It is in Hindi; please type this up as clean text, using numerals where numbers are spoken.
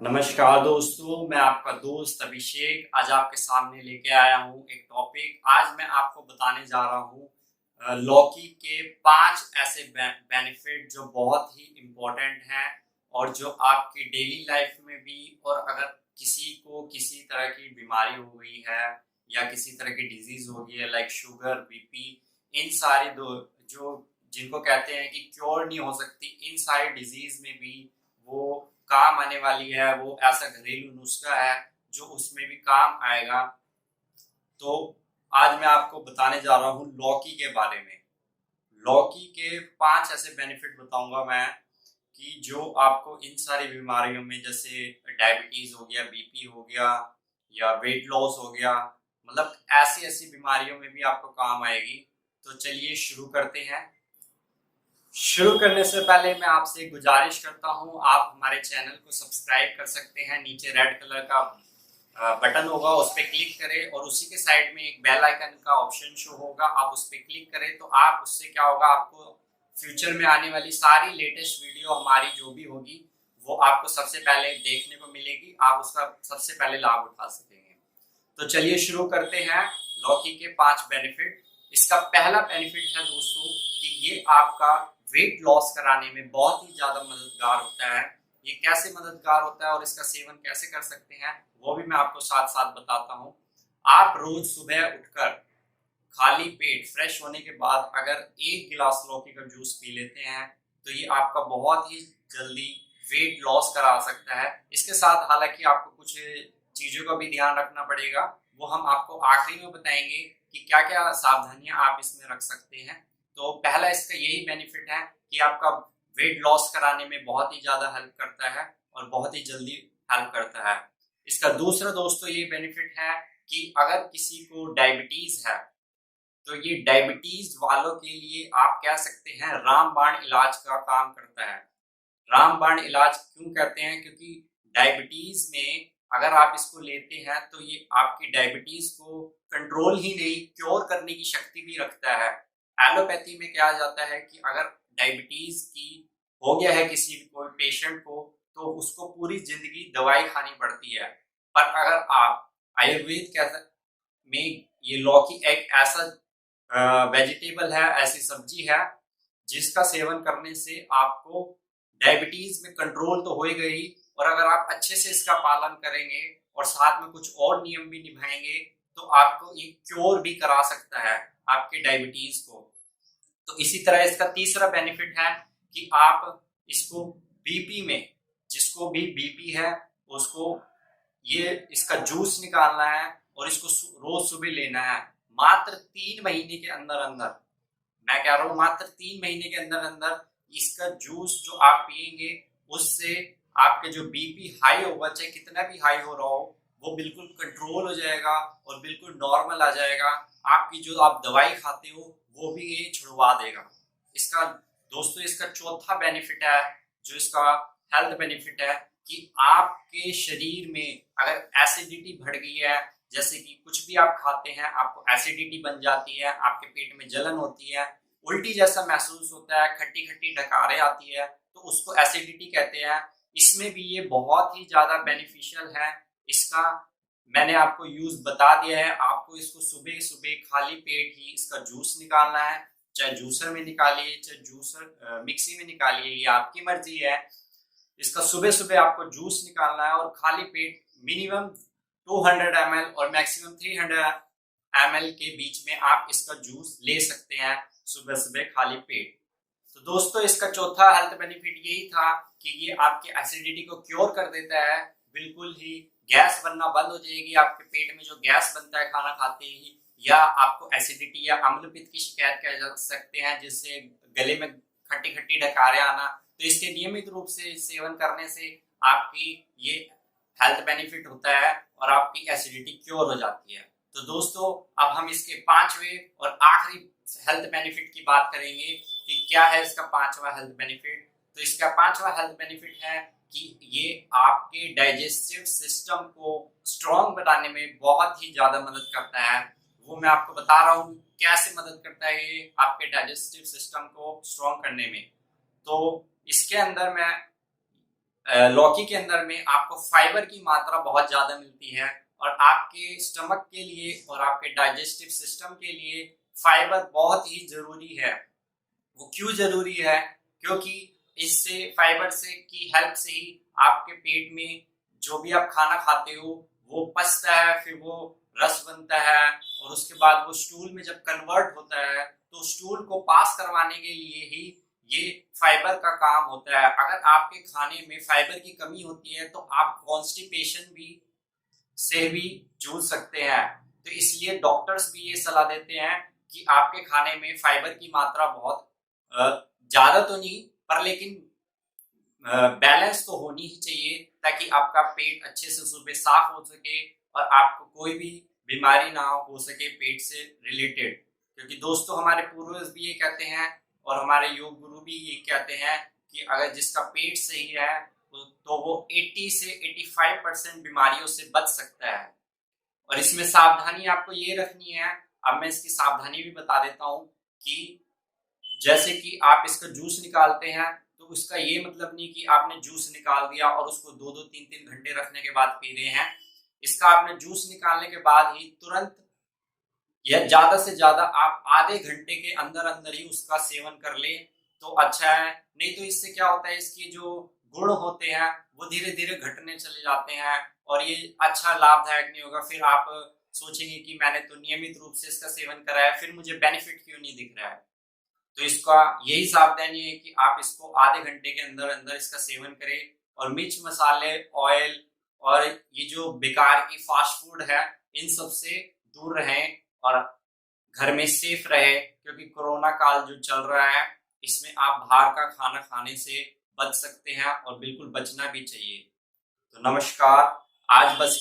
नमस्कार दोस्तों, मैं आपका दोस्त अभिषेक आज आपके सामने लेके आया हूँ एक टॉपिक। आज मैं आपको बताने जा रहा हूँ लौकी के 5 ऐसे बेनिफिट जो बहुत ही इम्पोर्टेंट हैं और जो आपकी डेली लाइफ में भी, और अगर किसी को किसी तरह की बीमारी हो गई है या किसी तरह की डिजीज हो गई है लाइक शुगर, बीपी, इन सारी दो जो जिनको कहते हैं कि क्योर नहीं हो सकती, इन सारी डिजीज में भी वो काम आने वाली है। वो ऐसा घरेलू नुस्खा है जो उसमें भी काम आएगा। तो आज मैं आपको बताने जा रहा हूँ लौकी के बारे में। लौकी के 5 ऐसे बेनिफिट बताऊंगा मैं कि जो आपको इन सारी बीमारियों में, जैसे डायबिटीज हो गया, बीपी हो गया या वेट लॉस हो गया, मतलब ऐसी ऐसी बीमारियों में भी आपको काम आएगी। तो चलिए शुरू करते हैं। शुरू करने से पहले मैं आपसे एक गुजारिश करता हूं, आप हमारे चैनल को सब्सक्राइब कर सकते हैं। नीचे रेड कलर का बटन होगा, उस पर क्लिक करें और उसी के साइड में एक बेल आइकन का ऑप्शन शो होगा, आप उस पर क्लिक करें तो आप उससे क्या होगा, आपको फ्यूचर में आने वाली सारी लेटेस्ट वीडियो हमारी जो भी होगी वो आपको सबसे पहले देखने को मिलेगी, आप उसका सबसे पहले लाभ उठा सकेंगे। तो चलिए शुरू करते हैं। लौकी के 5 बेनिफिट। इसका पहला बेनिफिट है दोस्तों कि ये आपका वेट लॉस कराने में बहुत ही ज्यादा मददगार होता है। ये कैसे मददगार होता है और इसका सेवन कैसे कर सकते हैं वो भी मैं आपको साथ साथ बताता हूँ। आप रोज सुबह उठकर खाली पेट फ्रेश होने के बाद अगर 1 गिलास लौकी का जूस पी लेते हैं तो ये आपका बहुत ही जल्दी वेट लॉस करा सकता है। इसके साथ हालांकि आपको कुछ चीजों का भी ध्यान रखना पड़ेगा, वो हम आपको आखिरी में बताएंगे कि क्या क्या सावधानियां आप इसमें रख सकते हैं। तो पहला इसका यही बेनिफिट है कि आपका वेट लॉस कराने में बहुत ही ज्यादा हेल्प करता है और बहुत ही जल्दी हेल्प करता है। इसका दूसरा दोस्तों ये बेनिफिट है कि अगर किसी को डायबिटीज है तो ये डायबिटीज वालों के लिए आप कह सकते हैं रामबाण इलाज का काम करता है। रामबाण इलाज क्यों कहते हैं, क्योंकि डायबिटीज में अगर आप इसको लेते हैं तो ये आपकी डायबिटीज को कंट्रोल ही नहीं, क्योर करने की शक्ति भी रखता है। एलोपैथी में क्या जाता है कि अगर डायबिटीज की हो गया है किसी कोई पेशेंट को तो उसको पूरी जिंदगी दवाई खानी पड़ती है। पर अगर आप आयुर्वेद में, ये लौकी एक ऐसा वेजिटेबल है, ऐसी सब्जी है जिसका सेवन करने से आपको डायबिटीज में कंट्रोल तो हो ही गई, और अगर आप अच्छे से इसका पालन करेंगे और साथ में कुछ और नियम भी निभाएंगे तो आपको ये क्योर भी करा सकता है आपके डायबिटीज को। तो इसी तरह इसका तीसरा बेनिफिट है कि आप इसको बीपी में, जिसको भी बीपी है उसको ये इसका जूस निकालना है और इसको रोज सुबह लेना है। मात्र 3 महीने के अंदर अंदर, मैं कह रहा हूँ मात्र 3 महीने के अंदर अंदर इसका जूस जो आप पियेंगे उससे आपके जो बीपी हाई होगा, चाहे कितना भी हाई हो रहा हो, वो बिल्कुल कंट्रोल हो जाएगा और बिल्कुल नॉर्मल आ जाएगा। आपकी जो आप दवाई खाते हो वो भी ये छुड़वा देगा। इसका दोस्तों इसका चौथा बेनिफिट है, जो इसका हेल्थ बेनिफिट है, कि आपके शरीर में अगर एसिडिटी बढ़ गई है, जैसे कि कुछ भी आप खाते हैं आपको एसिडिटी बन जाती है, आपके पेट में जलन होती है, उल्टी जैसा महसूस होता है, खट्टी खट्टी डकारें आती है, तो उसको एसिडिटी कहते हैं। इसमें भी ये बहुत ही ज्यादा बेनिफिशियल है। इसका मैंने आपको यूज बता दिया है। आपको इसको सुबह सुबह खाली पेट ही इसका जूस निकालना है, चाहे जूसर में निकालिए चाहे जूसर मिक्सी में निकालिए, ये आपकी मर्जी है। इसका सुबह सुबह आपको जूस निकालना है और खाली पेट मिनिमम 200 ml और मैक्सिमम 300 ml के बीच में आप इसका जूस ले सकते हैं सुबह सुबह खाली पेट। तो दोस्तों इसका चौथा हेल्थ बेनिफिट यही था कि ये आपके एसिडिटी को क्योर कर देता है। बिल्कुल ही गैस बनना बंद हो जाएगी, आपके पेट में जो गैस बनता है खाना खाते ही, या आपको एसिडिटी या अम्ल पित्त की शिकायत कह जा सकते हैं जिससे गले में खट्टी खट्टी डकारें आना, तो इसके नियमित रूप से सेवन करने से आपकी ये हेल्थ बेनिफिट होता है और आपकी एसिडिटी क्योर हो जाती है। तो दोस्तों अब हम इसके 5वें और आखिरी हेल्थ बेनिफिट की बात करेंगे कि क्या है इसका 5वां हेल्थ बेनिफिट। तो इसका 5वां हेल्थ बेनिफिट है कि ये आपके डाइजेस्टिव सिस्टम को स्ट्रॉन्ग बनाने में बहुत ही ज्यादा मदद करता है। वो मैं आपको बता रहा हूँ कैसे मदद करता है ये आपके डाइजेस्टिव सिस्टम को स्ट्रॉन्ग करने में। तो इसके अंदर मैं लौकी के अंदर में आपको फाइबर की मात्रा बहुत ज्यादा मिलती है और आपके स्टमक के लिए और आपके डाइजेस्टिव सिस्टम के लिए फाइबर बहुत ही जरूरी है। वो क्यों जरूरी है? क्योंकि इससे फाइबर से की हेल्प से ही आपके पेट में जो भी आप खाना खाते हो वो पचता है, फिर वो रस बनता है और उसके बाद वो स्टूल में जब कन्वर्ट होता है तो स्टूल को पास करवाने के लिए ही ये फाइबर का काम होता है। अगर आपके खाने में फाइबर की कमी होती है तो आप कॉन्स्टिपेशन भी से भी जूझ सकते हैं। तो इसलिए डॉक्टर्स भी ये सलाह देते हैं कि आपके खाने में फाइबर की मात्रा बहुत ज्यादा तो नहीं पर लेकिन बैलेंस तो होनी ही चाहिए, ताकि आपका पेट अच्छे से सुबह साफ हो सके और आपको कोई भी बीमारी ना हो सके पेट से रिलेटेड। क्योंकि दोस्तों हमारे पूर्वज भी ये कहते हैं और हमारे योग गुरु भी ये कहते हैं कि अगर जिसका पेट सही है तो वो 80 से 85% बीमारियों से बच सकता है। और इसमें सावधानी आपको ये रखनी है, अब मैं इसकी सावधानी भी बता देता हूँ कि जैसे कि आप इसका जूस निकालते हैं तो उसका ये मतलब नहीं कि आपने जूस निकाल दिया और उसको 2-2 3-3 घंटे रखने के बाद पी रहे हैं। इसका आपने जूस निकालने के बाद ही तुरंत या ज्यादा से ज्यादा आप आधे घंटे के अंदर अंदर ही उसका सेवन कर ले तो अच्छा है। नहीं तो इससे क्या होता है, इसके जो गुण होते हैं वो धीरे धीरे घटने चले जाते हैं और ये अच्छा लाभदायक नहीं होगा। फिर आप सोचेंगे कि मैंने तो नियमित रूप से इसका सेवन करा है, फिर मुझे बेनिफिट क्यों नहीं दिख रहा है। तो इसका यही सावधानी है कि आप इसको आधे घंटे के अंदर अंदर इसका सेवन करें और मिर्च मसाले, ऑयल और ये जो बेकार की फास्ट फूड है इन सब से दूर रहें और घर में सेफ रहे। क्योंकि कोरोना काल जो चल रहा है इसमें आप बाहर का खाना खाने से बच सकते हैं और बिल्कुल बचना भी चाहिए। तो नमस्कार, आज बस